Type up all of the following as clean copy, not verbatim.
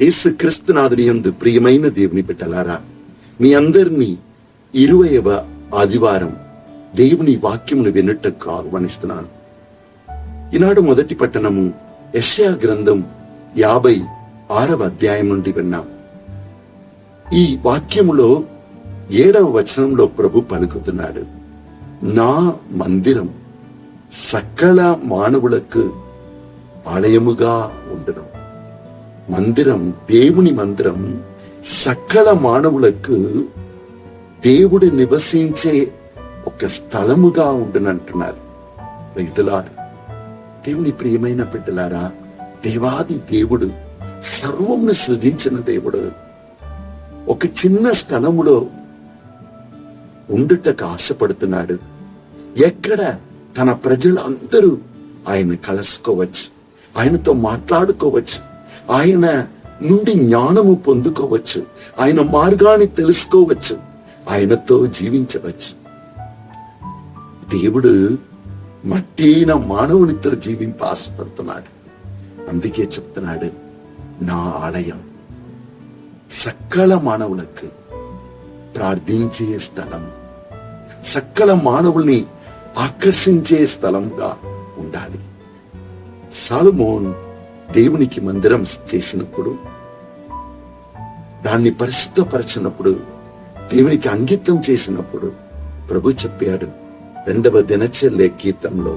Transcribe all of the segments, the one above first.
యేసు క్రీస్తునాథుని యందు ప్రియమైన దేవుని బిడ్డలారా, మీ అందరినీ 20వ ఆదివారం దేవుని వాక్యమును వినుటకు ఆహ్వానిస్తున్నాను. ఈనాడు మొదటి పట్టణము యెషయా గ్రంథం 56వ అధ్యాయం నుండి విన్నాం. ఈ వాక్యములో 7వ వచనంలో ప్రభు పలుకుతున్నాడు, నా మందిరం సకల మానవులకు ఆలయముగా ఉండును. మందిరం, దేవుని మందిరం సకల మానవులకు దేవుడు నివసించే ఒక స్థలముగా ఉండునంటున్నారు. రైతులారా, దేవుని ప్రియమైన బిడ్డలారా, దేవాది దేవుడు, సర్వమును సృజించిన దేవుడు ఒక చిన్న స్థలములో ఉండుటకు ఆశపడుతున్నాడు. ఎక్కడ తన ప్రజలందరూ ఆయన కలుసుకోవచ్చు, ఆయనతో మాట్లాడుకోవచ్చు, ఆయన నుండి జ్ఞానము పొందుకోవచ్చు, ఆయన మార్గాన్ని తెలుసుకోవచ్చు, ఆయనతో జీవించవచ్చు. దేవుడు మట్టిన మానవునితో జీవింప ఆశపడుతున్నాడు. అందుకే చెప్తున్నాడు, నా ఆలయం సకల మానవులకు ప్రార్థించే స్థలం, సకల మానవుల్ని ఆకర్షించే స్థలంగా ఉండాలి. సొలొమోను దేవునికి మందిరం చేసినప్పుడు, దాన్ని పరిశుద్ధపరచినప్పుడు, దేవునికి అంకితం చేసినప్పుడు ప్రభు చెప్పాడు 2వ దినచర్య కీర్తనలో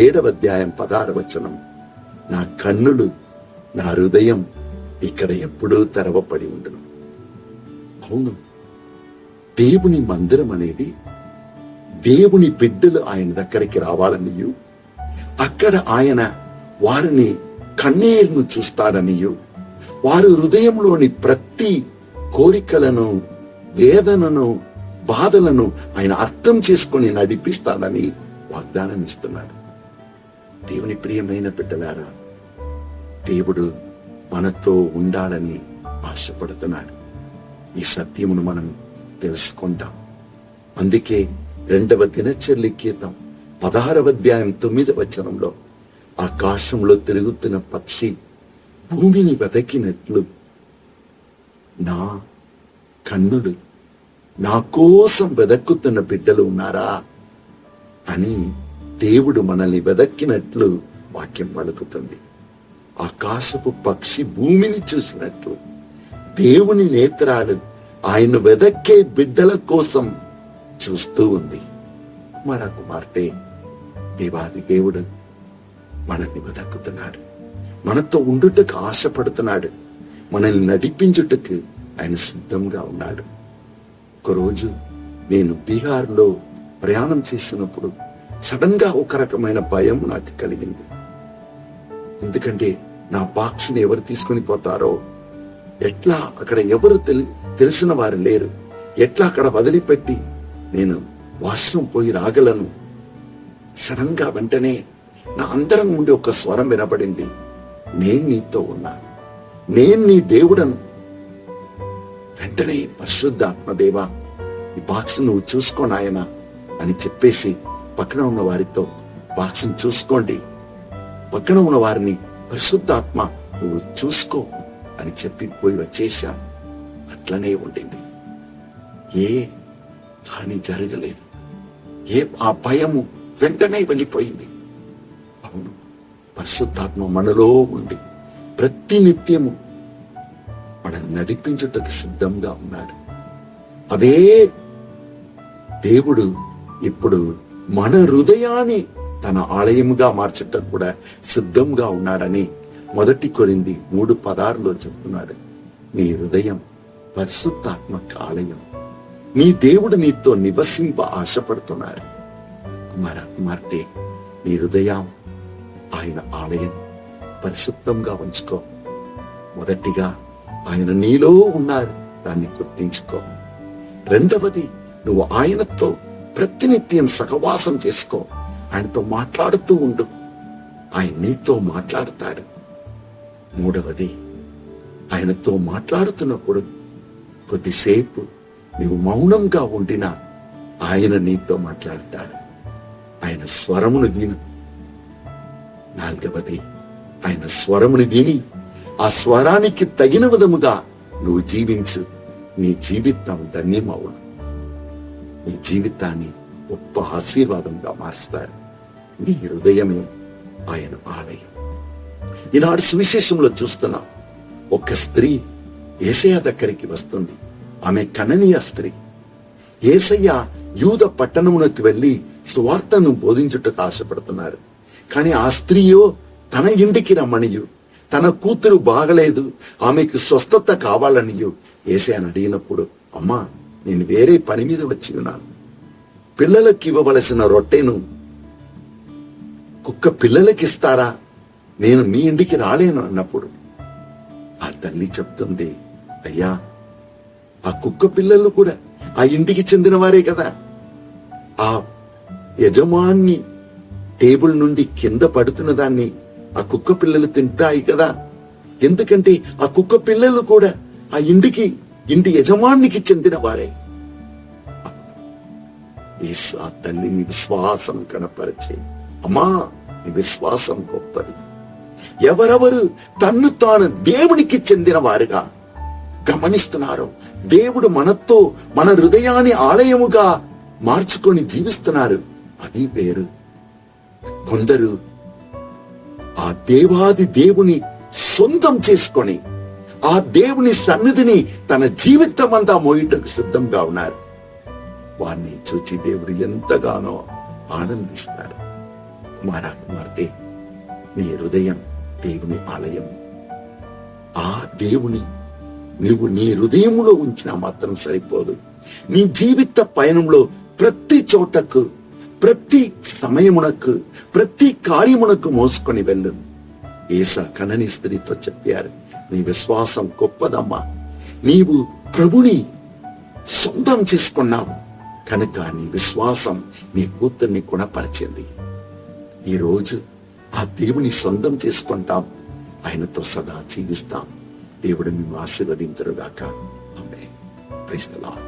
7వ అధ్యాయం 16వ వచనం, నా కన్నులు, నా హృదయం ఇక్కడ ఎప్పుడూ తెరవబడి ఉండును. అవును, దేవుని మందిరం అనేది దేవుని బిడ్డలు ఆయన దగ్గరికి రావాలనియు, అక్కడ ఆయన వారిని కన్నీరును చూస్తాడనియు, వారి హృదయంలోని ప్రతి కోరికలను, వేదనను, బాధలను ఆయన అర్థం చేసుకొని నడిపిస్తాడని వాగ్దానం ఇస్తున్నాడు. దేవుని ప్రియమైన బిడ్డలారా, దేవుడు మనతో ఉండాలని ఆశపడుతున్నాడు. ఈ సత్యమును మనం తెలుసుకుంటాం. అందుకే 2వ దినచర్య కీర్తన 16వ అధ్యాయం 9వ వచనంలో, ఆకాశంలో తిరుగుతున్న పక్షి భూమిని వెదకినట్లు నా కన్నులు నా కోసం వెదక్కుతున్న బిడ్డలు ఉన్నారా అని దేవుడు మనల్ని వెదక్కినట్లు వాక్యం పలుకుతుంది. ఆకాశపు పక్షి భూమిని చూసినట్లు దేవుని నేత్రాలు ఆయన వెదక్కే బిడ్డల కోసం చూస్తూ ఉంది. కుమార్తె, దేవాది దేవుడు మనల్ని వెదక్కుతున్నాడు, మనతో ఉండుటకు ఆశపడుతున్నాడు, మనల్ని నడిపించుటకు ఆయన సిద్ధంగా ఉన్నాడు. ఒకరోజు నేను బీహార్లో ప్రయాణం చేసినప్పుడు సడన్ గా ఒక రకమైన భయం నాకు కలిగింది. ఎందుకంటే నా బాక్స్ ని ఎవరు తీసుకుని పోతారో, ఎట్లా అక్కడ ఎవరు తెలిసిన వారు లేరు, ఎట్లా అక్కడ వదిలిపెట్టి నేను వాష్రూమ్ పోయి రాగలను. సడన్ గా వెంటనే నా అందరం నుండి ఒక స్వరం వినబడింది, నేను నీతో ఉన్నాను, నేను నీ దేవుడను. వెంటనే పరిశుద్ధాత్మదేవా, ఈ బాక్స్ నువ్వు చూసుకో నాయనా అని చెప్పేసి పక్కన ఉన్న వారితో, బాక్స్ చూసుకోండి, పక్కన ఉన్న వారిని పరిశుద్ధాత్మ నువ్వు చూసుకో అని చెప్పి పోయి వచ్చేశాను. అట్లనే ఉండింది, ఏ హాని జరగలేదు, ఆ భయము వెంటనే వెళ్ళిపోయింది. అవును, పరిశుద్ధాత్మ మనలో ఉండి ప్రతి నిత్యము మనల్ని నడిపించుటకు సిద్ధంగా ఉన్నాడు. అదే దేవుడు ఇప్పుడు మన హృదయాన్ని తన ఆలయముగా మార్చటకు కూడా సిద్ధంగా ఉన్నాడని 1 కొరింథీ 3:16 చెప్తున్నాడు. నీ హృదయం పరిశుద్ధాత్మక ఆలయం, నీ దేవుడు నీతో నివసింప ఆశపడుతున్నాడు. కుమార్తె, నీ హృదయం ఆయన ఆలయం, పరిశుద్ధంగా ఉంచుకో. మొదటిగా ఆయన నీలో ఉన్నారు, దాన్ని గుర్తించుకో. రెండవది, నువ్వు ఆయనతో ప్రతినిత్యం సహవాసం చేసుకో, ఆయనతో మాట్లాడుతూ ఉండు, ఆయన నీతో మాట్లాడతాడు. మూడవది, ఆయనతో మాట్లాడుతున్నప్పుడు కొద్దిసేపు నువ్వు మౌనంగా ఉండినా ఆయన నీతో మాట్లాడతాడు, ఆయన స్వరమును విను. నాలుగవది, ఆయన స్వరమును విని ఆ స్వరానికి తగిన విధముగా నువ్వు జీవించు. నీ జీవితం ధన్యమవును. నీ జీవితాన్ని గొప్ప ఆశీర్వాదంగా మారుస్తారు. నీ హృదయమే ఆయన ఆలయం. ఈనాడు సువిశేషంలో చూస్తున్నాం, ఒక స్త్రీ యేసయ్య దగ్గరికి వస్తుంది. ఆమె కననీయ స్త్రీ. యేసయ్య యూద పట్టణమునకు వెళ్లి సువార్తను బోధించుటకు ఆశపడుతున్నారు. కానీ ఆ స్త్రీయో తన ఇంటికి రమ్మనియు, తన కూతురు బాగలేదు, ఆమెకు స్వస్థత కావాలనియు యేసయ్యను అడిగినప్పుడు, అమ్మా, నేను వేరే పని మీద వచ్చి ఉన్నాను. పిల్లలకి ఇవ్వవలసిన రొట్టెను కుక్క పిల్లలకి ఇస్తారా? నేను మీ ఇంటికి రాలేను అన్నప్పుడు ఆ తల్లి చెప్తుంది, అయ్యా, ఆ కుక్క పిల్లలు కూడా ఆ ఇంటికి చెందిన వారే కదా. ఆ యజమాని టేబుల్ నుండి కింద పడుతున్న దాన్ని ఆ కుక్క పిల్లలు తింటాయి కదా. ఎందుకంటే ఆ కుక్క పిల్లలు కూడా ఆ ఇంటి యజమానికి చెందిన వారే. ఆ తల్లిని విశ్వాసం కనపరిచే, అమ్మా, నీ విశ్వాసం గొప్పది. ఎవరెవరు తన్ను తాను దేవునికి చెందిన వారుగా గమనిస్తున్నారు, దేవుడు మనతో మన హృదయాన్ని ఆలయముగా మార్చుకొని జీవిస్తున్నారు, అది వేరు. కొందరు ఆ దేవాది దేవుని సొంతం చేసుకొని ఆ దేవుని సన్నిధిని తన జీవితం అంతా మోయటకు సిద్ధంగా ఉన్నారు. వారిని చూచి దేవుడు ఎంతగానో ఆనందిస్తాడు. కుమారా, కుమార్తె, నీ హృదయం దేవుని ఆలయం. ఆ దేవుని నువ్వు నీ హృదయంలో ఉంచినా మాత్రం సరిపోదు. నీ జీవిత పయనంలో ప్రతి చోటకు, ప్రతి సమయమునకు, ప్రతి కార్యమునకు మోసుకొని వెళ్ళు. యేసా కనని స్త్రీతో చెప్పారు, నీ విశ్వాసం గొప్పదమ్మా, నీవు ప్రభుని సొంతం చేసుకున్నావు కనుక నీ విశ్వాసం నీ కూతుర్ని గుణపరిచింది. ఈరోజు ఆ దేవుని సొంతం చేసుకుంటాం, ఆయనతో సదా జీవిస్తాం. దేవుడు నిన్ను ఆశీర్వదింతురుగాక. ఆమేన్. Praise the lord.